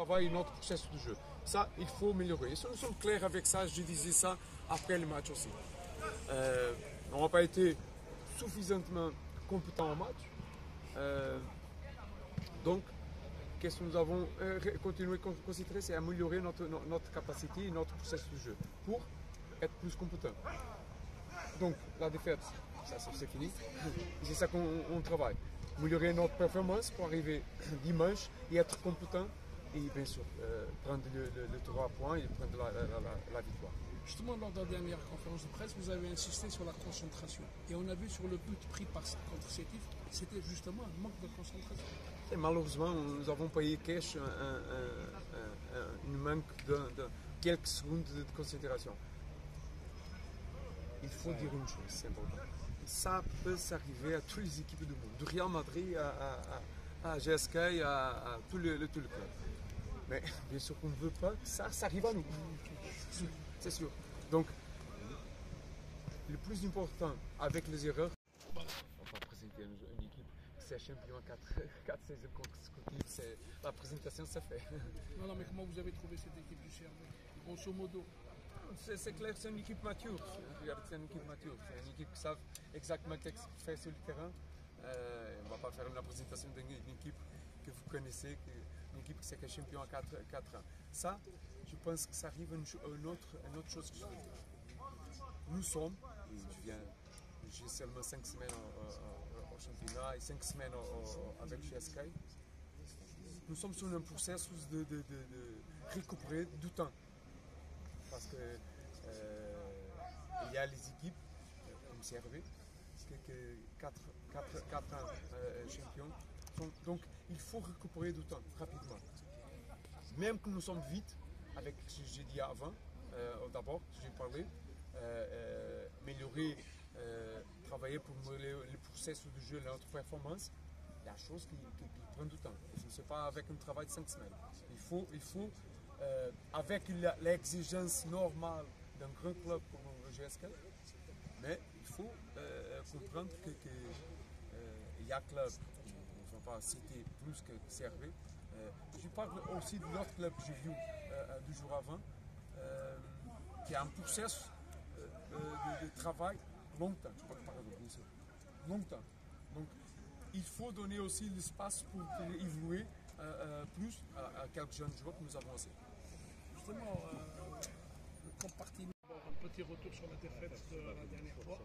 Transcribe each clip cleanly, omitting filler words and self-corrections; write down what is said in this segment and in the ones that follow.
travail et notre processus de jeu. Ça, il faut améliorer. Et si nous sommes clairs avec ça, je disais ça après le match aussi. On n'a pas été suffisamment compétents en match. Donc, qu'est-ce que nous avons continué à considérer, c'est améliorer notre capacité et notre processus de jeu pour être plus compétent. Donc, la défaite, ça c'est fini. C'est ça qu'on travaille. Améliorer notre performance pour arriver dimanche et être compétent et bien sûr prendre le 3 points et prendre la victoire. Justement, lors de la dernière conférence de presse, vous avez insisté sur la concentration. Et on a vu sur le but pris contre Sétif, c'était justement un manque de concentration. Et malheureusement, nous avons payé cash une manque de quelques secondes de considération. Il faut dire une chose, c'est important. Ça peut s'arriver à toutes les équipes du monde, du Real Madrid à GSK, à tout le club. Mais bien sûr qu'on ne veut pas que ça arrive à nous. C'est sûr. Donc, le plus important avec les erreurs, on va présenter une équipe qui c'est champion 4 saisons consécutives, la présentation ça fait. Non, mais comment vous avez trouvé cette équipe du CRB? Grosso modo. C'est clair, c'est une équipe mature. C'est une équipe mature. C'est une équipe qui savent exactement ce qu'il fait sur le terrain. On ne va pas faire une présentation d'une équipe que vous connaissez, une équipe qui est champion à 4 ans. Ça, je pense que ça arrive à une autre chose que je veux dire. Nous sommes, j'ai seulement 5 semaines au championnat et 5 semaines avec GSK. Nous sommes sur un processus de récupérer du temps. Parce que il y a les équipes comme CRB, qui 4 ans champions. Donc il faut récupérer du temps rapidement. Même que nous sommes vite, avec ce que j'ai dit avant, d'abord, j'ai parlé, améliorer, travailler pour améliorer le processus de jeu, notre performance, il y a des choses qui prennent du temps. Ce n'est pas avec un travail de 5 semaines. Il faut avec l'exigence normale d'un grand club comme le GSK, mais il faut comprendre qu'il y a clubs, on ne va pas citer plus que CRB. Je parle aussi de l'autre club que j'ai vu 2 jours avant, qui a un processus de travail longtemps, je peux parler bien sûr, longtemps. Donc il faut donner aussi l'espace pour évoluer plus à quelques jeunes joueurs que nous avons aussi. Justement, le compartiment, un petit retour sur la défaite de la dernière fois.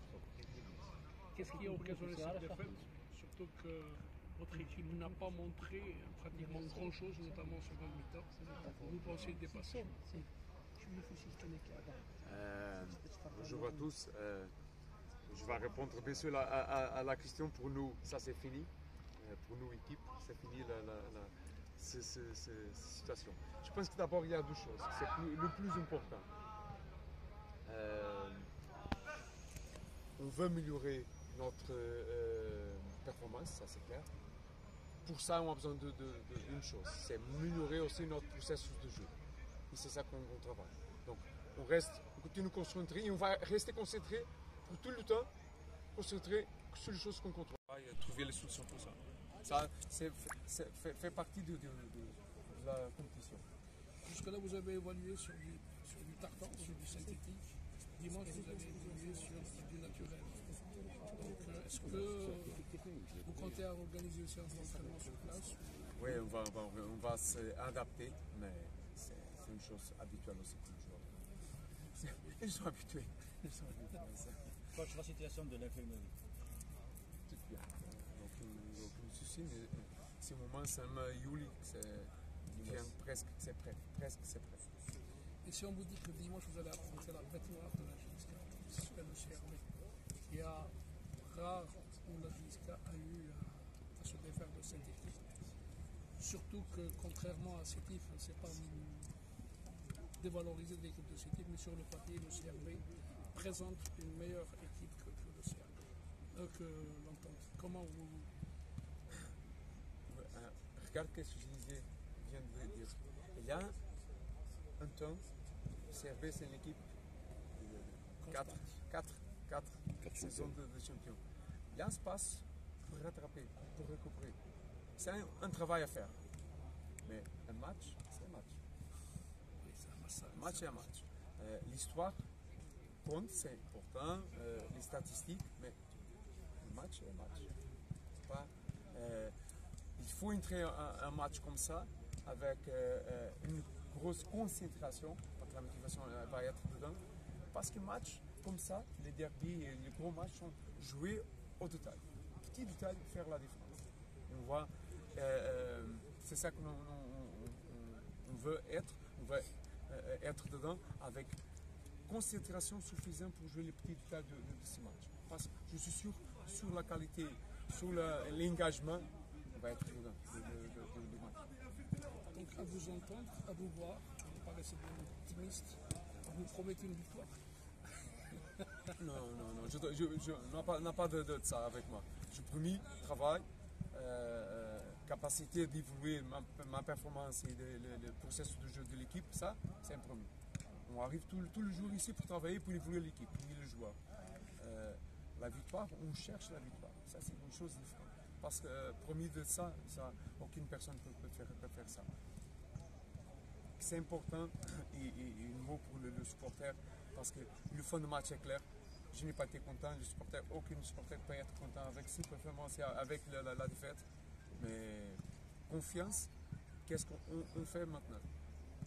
Qu'est-ce qui a occasionné cette défaite? Surtout que votre équipe n'a pas montré pratiquement grand-chose, notamment en seconde mi-temps. Vous pensez dépasser? Bonjour à tous. Je vais répondre bien sûr à la question. Pour nous, ça c'est fini. Pour nous, équipe, c'est fini cette situation. Je pense que d'abord, il y a 2 choses. C'est le plus important. On veut améliorer notre performance, ça c'est clair. Pour ça, on a besoin d'une chose, c'est améliorer aussi notre processus de jeu. Et c'est ça qu'on travaille. Donc, on continue concentrer et on va rester concentré pour tout le temps, concentré sur les choses qu'on contrôle. Et trouver les solutions pour ça. Ça fait partie de la compétition. Jusque-là, vous avez évalué sur du tartan, sur du synthétique. Dimanche, vous avez évolué sur du naturel. Donc, est-ce que vous comptez organiser une séance d'entraînement sur place? Oui, on va s'adapter, mais c'est une chose habituelle aussi pour les joueurs. Ils sont habitués. Coach, la situation de l'infirmerie? Tout bien. Aucun souci, mais ce moment, c'est juillet, c'est prêt. Presque c'est prêt. Et si on vous dit que dimanche vous allez affronter la bête noire de la JSK, c'est le CRB, il y a rare où la JSK a eu à se défaire de cette équipe. Surtout que contrairement à Sétif, c'est pas dévaloriser l'équipe de Sétif, mais sur le papier, le CRB présente une meilleure équipe que le CRB, que l'entente. Comment vous... Regarde ce que je viens de dire. Il y a un temps, le CRB c'est une équipe de 4 saisons de champion. Il y a un espace pour rattraper, pour récupérer. C'est un travail à faire. Mais un match, c'est un match. Oui, c'est un match. Un match est un match. L'histoire compte, c'est important, les statistiques, mais le match est un match. C'est pas, il faut entrer un match comme ça avec une grosse concentration, parce que la motivation va être dedans. Parce que match comme ça, les derbies et les gros matchs sont joués au détail. Petit détail faire la différence. On voit, c'est ça que on veut être. On veut être dedans avec concentration suffisante pour jouer les petits détails de ce match. Parce que je suis sûr sur la qualité, sur l'engagement, on va être dedans du match. Donc à vous entendre, à vous voir, vous paraissez bien optimiste, vous promettez une victoire. Non, je n'ai pas de ça avec moi. Je promis travail, capacité d'évoluer ma performance et le processus de jeu de l'équipe, ça, c'est un promis. On arrive tout le jour ici pour travailler, pour évoluer l'équipe, pour le joueur. La victoire, on cherche la victoire. Ça, c'est une chose différente. Parce que promis de ça, aucune personne ne peut faire ça. C'est important et un mot pour le supporter, parce que le fond de match est clair. Je n'ai pas été content, aucun supporter peut être content avec cette performance et avec la défaite. Mais confiance, qu'est-ce qu'on fait maintenant?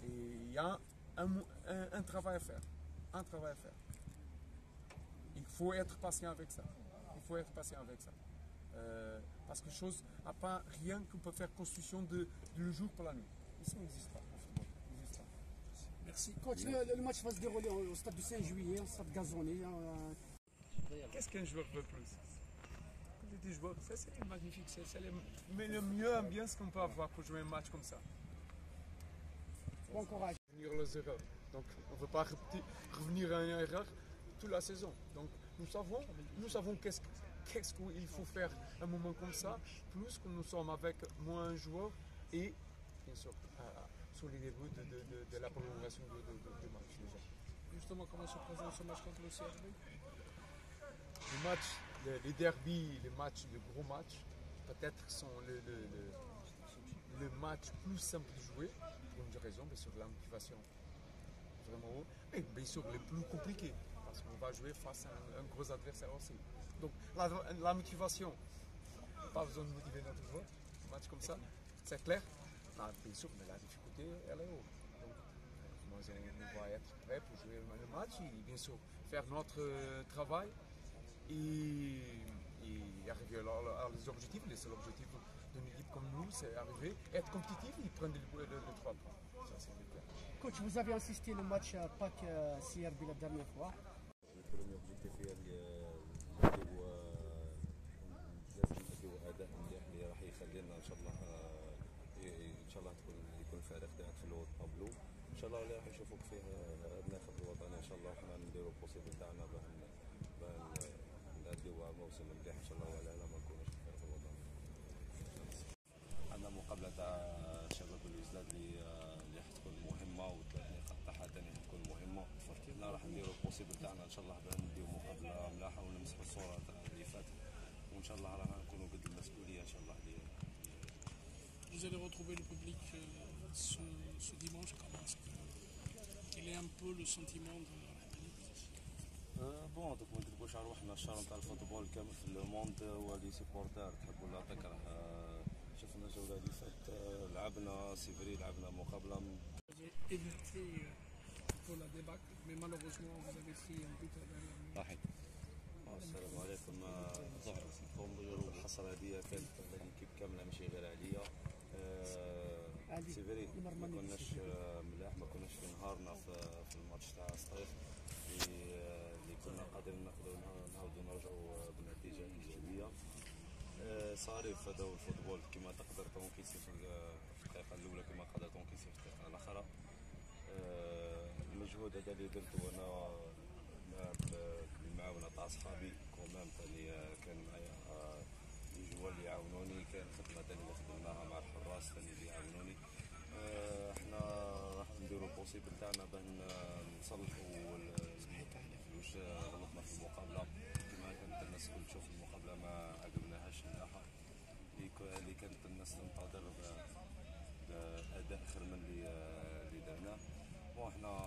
Et il y a un travail à faire. Un travail à faire. Il faut être patient avec ça. Parce que chose n'a pas rien qu'on peut faire construction de le jour pour la nuit. Ça n'existe pas. Merci. Coach, le match va se dérouler au stade du 5 juillet, au stade gazonné. Qu'est-ce qu'un joueur veut plus? Des joueurs, ça c'est magnifique, c'est le mieux ambiance qu'on peut avoir pour jouer un match comme ça. Bon courage. Revenir aux erreurs. Donc on ne veut pas revenir à une erreur toute la saison. Donc nous savons qu'est-ce qu'il faut faire à un moment comme ça, plus que nous sommes avec moins un joueur et bien sûr sur les débuts de la prolongation du match déjà. Justement, comment se présente ce match contre le CRB? Les matchs, les derbies, les matchs, les gros matchs, peut-être sont le match plus simple de jouer, pour une raison, bien sûr la motivation vraiment haut, mais bien sûr le plus compliqué, parce qu'on va jouer face à un gros adversaire aussi. Donc la motivation, pas besoin de motiver notre joueur, un match comme ça, c'est clair. Bien sûr, mais la difficulté, elle est haute. Donc, moi, on va être prêt pour jouer le match et bien sûr faire notre travail et arriver à les objectifs. C'est l'objectif d'une équipe comme nous, c'est arriver, être compétitif et prendre le 3 points. Ça, c'est clair. Coach, vous avez assisté au match PAC CRB la dernière fois. Le premier objectif هي اللي لازم نديروا اداء مليح اللي راح يخلينا ان شاء الله يكون الفريق تاعك في الوسط طابلو ان شاء الله اللي راح يشوفوك فيه الناخب الوطني ان شاء الله وحنا نديروا البوسيبل تاعنا باه ناديو موسم مليح ان شاء الله ولا ما نكونوش في الفريق الوطني. عندنا مقابله تاع شباب الوزداد اللي حتكون مهمه والثلاث نقاط تاعها ثاني حتكون مهمه. حنا راح نديروا البوسيبل تاعنا ان شاء الله باه نديو مقابله ملاحه ونمسحوا الصوره تاع اللي فاتت وان شاء الله راح نكونوا قد المسؤوليه ان شاء الله. Vous allez retrouver le public ce dimanche. Quel est un peu le sentiment de la بون دوك ما نكذبوش على روحنا الشهر نتاع الفوتبول كامل في لو موند هو لي سيبورتار تحب ولا تكره. شفنا الجوله اللي فاتت لعبنا سيفري لعبنا مقابله évité pour la débâcle, mais malheureusement vous avez pris un but à la dernière minute. صحيح. السلام عليكم. الحصره هذه كانت على ليكيب كامله ماشي غير عليا. سيفري ما كناش ملاح، ما كناش في نهارنا في الماتش تاع سطيف اللي كنا قادرين نعاودوا نرجعوا بنتيجه ايجابيه. صارف هذا هو الفوتبول كما تقدر تنكسي في الدقيقه الاولى كما قدر تنكسي في الدقيقه الاخرى. المجهود هذا اللي درته وانا بالمعاونه تاع صحابي كومام ثاني كان معايا الجوال اللي يعاونوني، كان خدمه ثاني اللي خدمناها مع الحراس ثاني اللي يعاونوني. احنا راح نديروا البوسيبل تاعنا باه نصلحوا واش غلطنا في المقابله كما كانت الناس الكل تشوف المقابله ما عجبناهاش ملاحه اللي كانت الناس تنتظر باداء خير من اللي بون حنا